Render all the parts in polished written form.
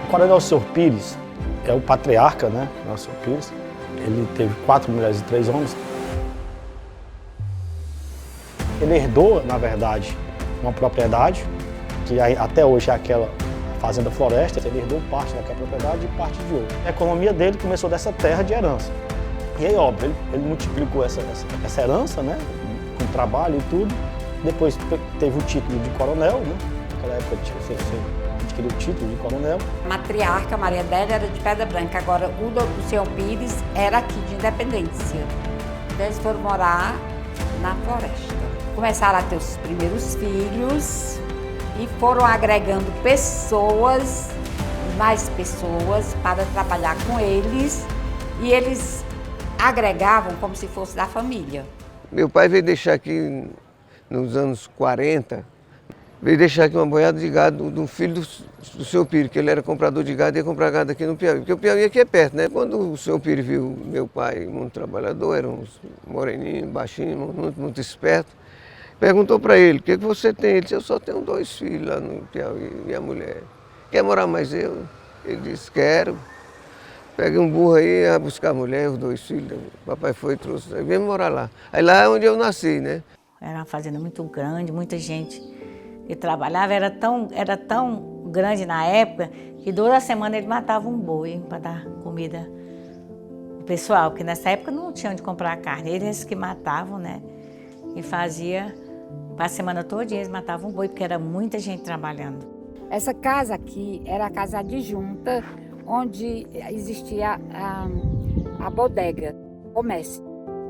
O Coronel Senhor Pires é o patriarca, né? O Senhor Pires. Ele teve 4 mulheres e 3 homens. Ele herdou, na verdade, uma propriedade, que até hoje é aquela Fazenda Floresta. Ele herdou parte daquela propriedade e parte de outra. A economia dele começou dessa terra de herança. E aí, óbvio, ele multiplicou essa herança, né? Com trabalho e tudo. Depois teve o título de coronel, né? Naquela época você adquiriu o título de coronel. A matriarca Maria Adélia era de Pedra Branca, agora o senhor Pires era aqui de Independência. Então eles foram morar na floresta. Começaram a ter os primeiros filhos e foram agregando pessoas, mais pessoas, para trabalhar com eles. E eles agregavam como se fosse da família. Meu pai veio deixar aqui nos anos 40, veio deixar aqui uma boiada de gado do filho do senhor Pires, que ele era comprador de gado e ia comprar gado aqui no Piauí, porque o Piauí aqui é perto, né? Quando o senhor Pires viu meu pai, muito trabalhador, era um moreninho, baixinho, muito esperto, perguntou para ele: o que você tem? Ele disse: eu só tenho 2 filhos lá no Piauí, minha mulher. Quer morar mais eu? Ele disse: quero. Peguei um burro aí, ia buscar a mulher, os 2 filhos. O papai foi e trouxe, aí vem morar lá. Aí lá é onde eu nasci, né? Era uma fazenda muito grande, muita gente que trabalhava. Era tão grande na época que toda semana ele matava um boi para dar comida pro pessoal, porque nessa época não tinha onde comprar carne. Eles que matavam, né? E fazia, para a semana toda eles matavam um boi, porque era muita gente trabalhando. Essa casa aqui era a casa adjunta, onde existia a bodega, o comércio,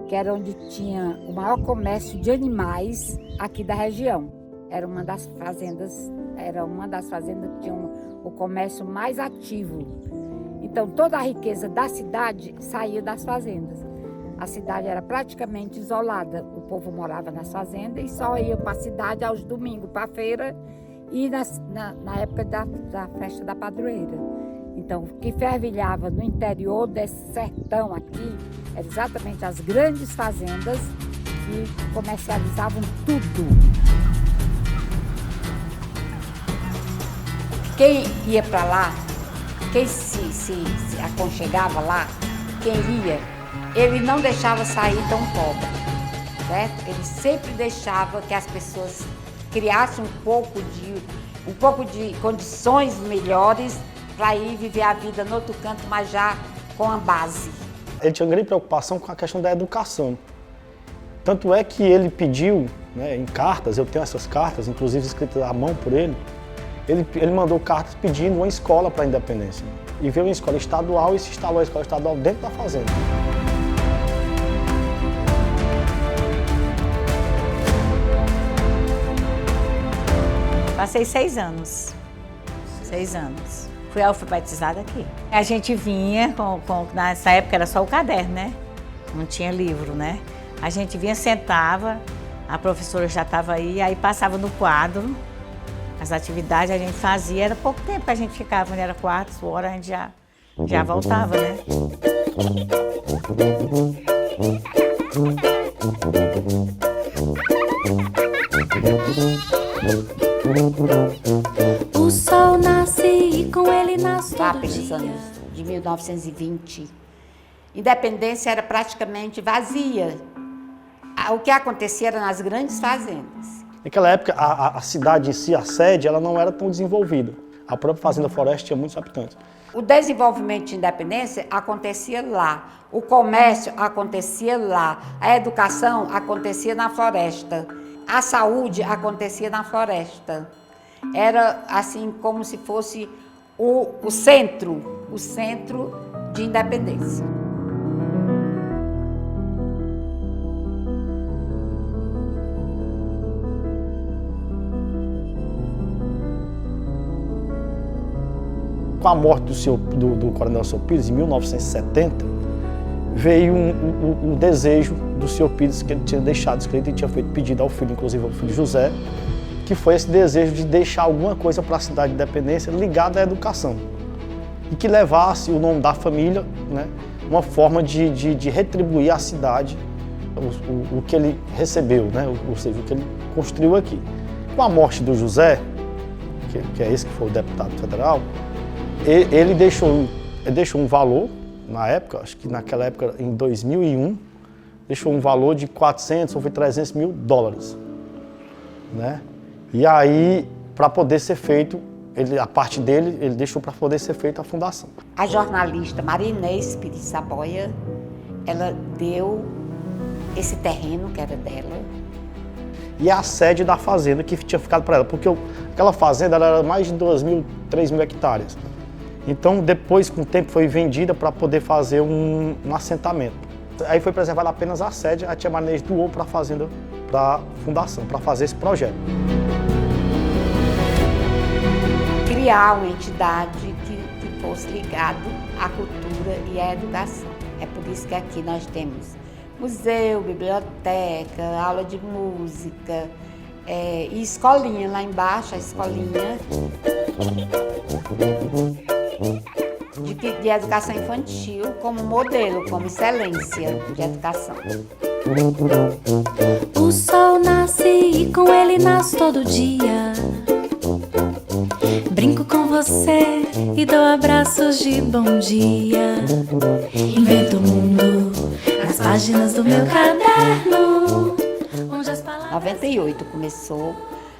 que era onde tinha o maior comércio de animais aqui da região. Era uma das fazendas que tinha o comércio mais ativo. Então toda a riqueza da cidade saía das fazendas. A cidade era praticamente isolada. O povo morava nas fazendas e só ia para a cidade aos domingos, para a feira e na época da festa da padroeira. Então, o que fervilhava no interior desse sertão aqui eram exatamente as grandes fazendas que comercializavam tudo. Quem ia para lá, quem se aconchegava lá, quem ia, ele não deixava sair tão pobre, certo? Ele sempre deixava que as pessoas criassem um pouco de condições melhores para ir viver a vida no outro canto, mas já com a base. Ele tinha grande preocupação com a questão da educação. Tanto é que ele pediu, né, em cartas, eu tenho essas cartas, inclusive escritas à mão por ele, ele mandou cartas pedindo uma escola para a Independência. E veio uma escola estadual e se instalou a escola estadual dentro da fazenda. Passei 6 anos. 6 anos. Fui alfabetizada aqui. A gente vinha, nessa época era só o caderno, né? Não tinha livro, né? A gente vinha, sentava, a professora já estava aí passava no quadro, as atividades a gente fazia, era pouco tempo que a gente ficava, né? Era 4 horas, a gente já voltava, né? O sol nasce e com ele nasce Lá todo pelos dia. anos de 1920, Independência era praticamente vazia. O que acontecia era nas grandes fazendas. Naquela época, a cidade em si, a sede, ela não era tão desenvolvida. A própria Fazenda Floresta tinha muitos habitantes. O desenvolvimento de Independência acontecia lá, o comércio acontecia lá, a educação acontecia na floresta, a saúde acontecia na floresta. Era assim como se fosse o centro de Independência. Com a morte do Coronel Senhor Pires, em 1970, veio um desejo do Senhor Pires, que ele tinha deixado escrito e tinha feito pedido ao filho, inclusive ao filho José, que foi esse desejo de deixar alguma coisa para a cidade de Independência ligada à educação. E que levasse o nome da família, né, uma forma de retribuir à cidade o que ele recebeu, né, ou seja, o que ele construiu aqui. Com a morte do José, que é esse que foi o deputado federal, ele deixou um valor, na época, acho que naquela época, em 2001, deixou um valor de 400 ou 300 mil dólares, né? E aí, para poder ser feito, a parte dele, ele deixou para poder ser feita a fundação. A jornalista Maria Inês Pires Saboia, ela deu esse terreno que era dela. E a sede da fazenda que tinha ficado para ela, porque aquela fazenda era mais de 2.000, 3.000 hectares. Então, depois, com o tempo, foi vendida para poder fazer um assentamento. Aí foi preservada apenas a sede, a tia Maria Inês doou para a fazenda, para a fundação, para fazer esse projeto. Criar uma entidade que fosse ligada à cultura e à educação. É por isso que aqui nós temos museu, biblioteca, aula de música e escolinha lá embaixo, a escolinha de educação infantil como modelo, como excelência de educação. O sol nasce e com ele nasce todo dia. Brinco com você e dou abraços de bom dia. Invento o mundo nas páginas do meu caderno, onde as palavras... 98 começou.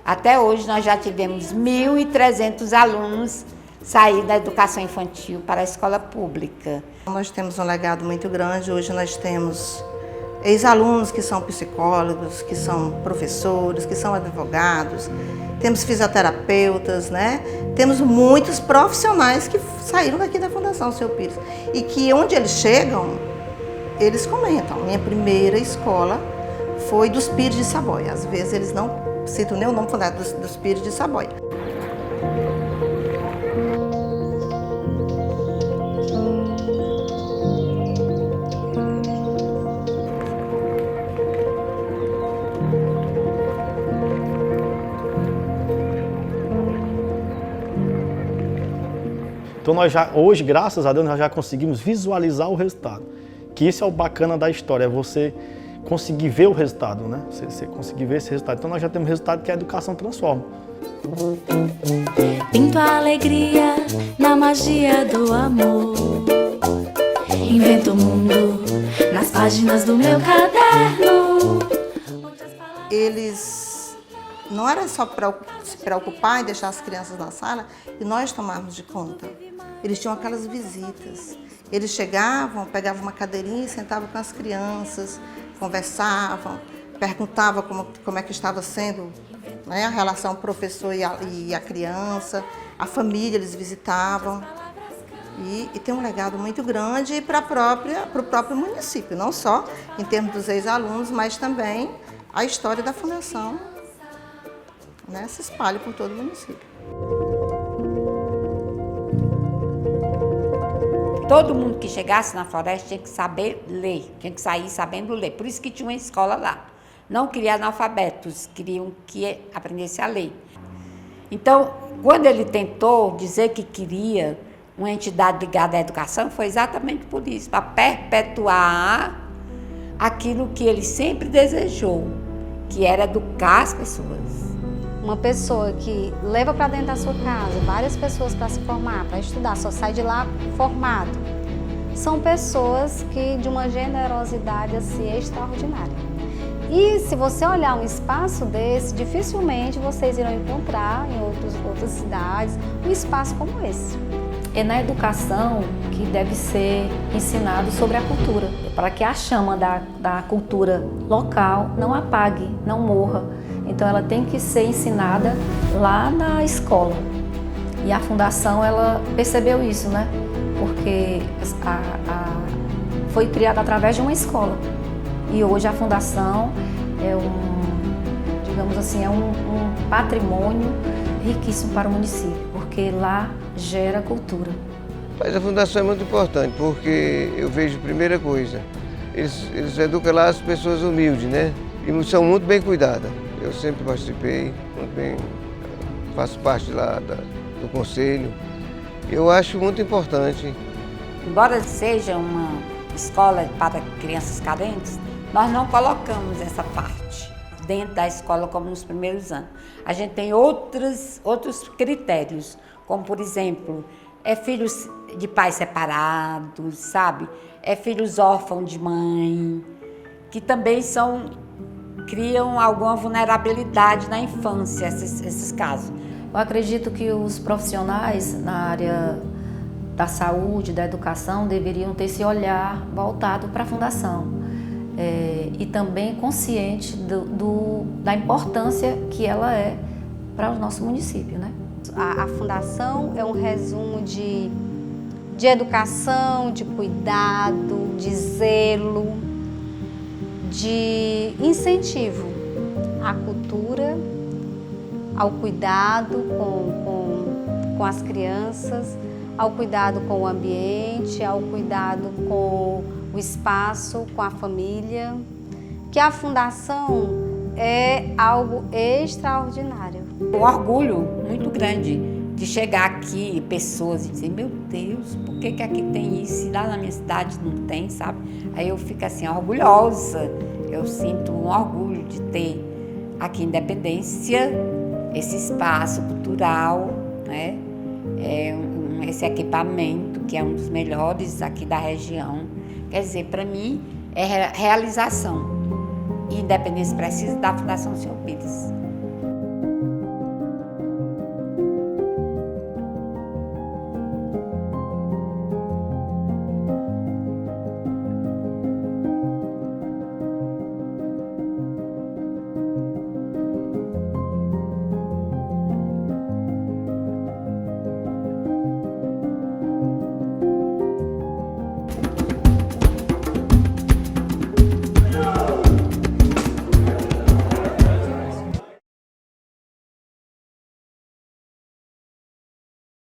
Até hoje nós já tivemos 1.300 alunos sair da educação infantil para a escola pública. Nós temos um legado muito grande. Hoje nós temos ex-alunos que são psicólogos, que são professores, que são advogados, temos fisioterapeutas, né? Temos muitos profissionais que saíram daqui da Fundação Seu Pires e que onde eles chegam, eles comentam. Minha primeira escola foi dos Pires de Saboia. Às vezes eles não citam nem o nome fundado dos Pires de Saboia. Então nós já, hoje, graças a Deus, nós já conseguimos visualizar o resultado. Que isso é o bacana da história, é você conseguir ver o resultado, né? Você conseguir ver esse resultado. Então nós já temos um resultado que a educação transforma. Pinto a alegria na magia do amor. Invento o mundo nas páginas do meu caderno. Eles não era só se preocupar em deixar as crianças na sala e nós tomarmos de conta. Eles tinham aquelas visitas. Eles chegavam, pegavam uma cadeirinha e sentavam com as crianças, conversavam, perguntavam como é que estava sendo, né, a relação professor e a criança, a família eles visitavam. E tem um legado muito grande para o próprio município, não só em termos dos ex-alunos, mas também a história da fundação, né, se espalha por todo o município. Todo mundo que chegasse na floresta tinha que saber ler, tinha que sair sabendo ler. Por isso que tinha uma escola lá. Não queria analfabetos, queriam que aprendesse a ler. Então, quando ele tentou dizer que queria uma entidade ligada à educação, foi exatamente por isso, para perpetuar aquilo que ele sempre desejou, que era educar as pessoas. Uma pessoa que leva para dentro da sua casa várias pessoas para se formar, para estudar, só sai de lá formado. São pessoas que de uma generosidade assim extraordinária. E se você olhar um espaço desse, dificilmente vocês irão encontrar em outras cidades um espaço como esse. É na educação que deve ser ensinado sobre a cultura, para que a chama da cultura local não apague, não morra. Então ela tem que ser ensinada lá na escola. E a fundação ela percebeu isso, né? Porque foi criada através de uma escola. E hoje a fundação é digamos assim, é um patrimônio riquíssimo para o município, porque lá gera cultura. Mas a fundação é muito importante, porque eu vejo, primeira coisa, eles educam lá as pessoas humildes, né? E são muito bem cuidadas. Eu sempre participei, muito bem, faço parte lá do conselho. Eu acho muito importante. Embora seja uma escola para crianças carentes, nós não colocamos essa parte dentro da escola como nos primeiros anos. A gente tem outros critérios, como por exemplo, é filhos de pais separados, sabe? É filhos órfãos de mãe, que também criam alguma vulnerabilidade na infância, esses casos. Eu acredito que os profissionais na área da saúde, da educação, deveriam ter esse olhar voltado para a fundação e também consciente da importância que ela é para o nosso município, né? A fundação é um resumo de educação, de cuidado, de zelo, de incentivo à cultura, ao cuidado com as crianças, ao cuidado com o ambiente, ao cuidado com o espaço, com a família, que a fundação é algo extraordinário. Um orgulho muito grande de chegar aqui, pessoas e dizer, meu Deus, por que aqui tem isso e lá na minha cidade não tem, sabe? Aí eu fico assim, orgulhosa, eu sinto um orgulho de ter aqui em Independência esse espaço cultural, né? Esse equipamento que é um dos melhores aqui da região. Quer dizer, para mim é realização. E Independência precisa da Fundação Senhor Pires.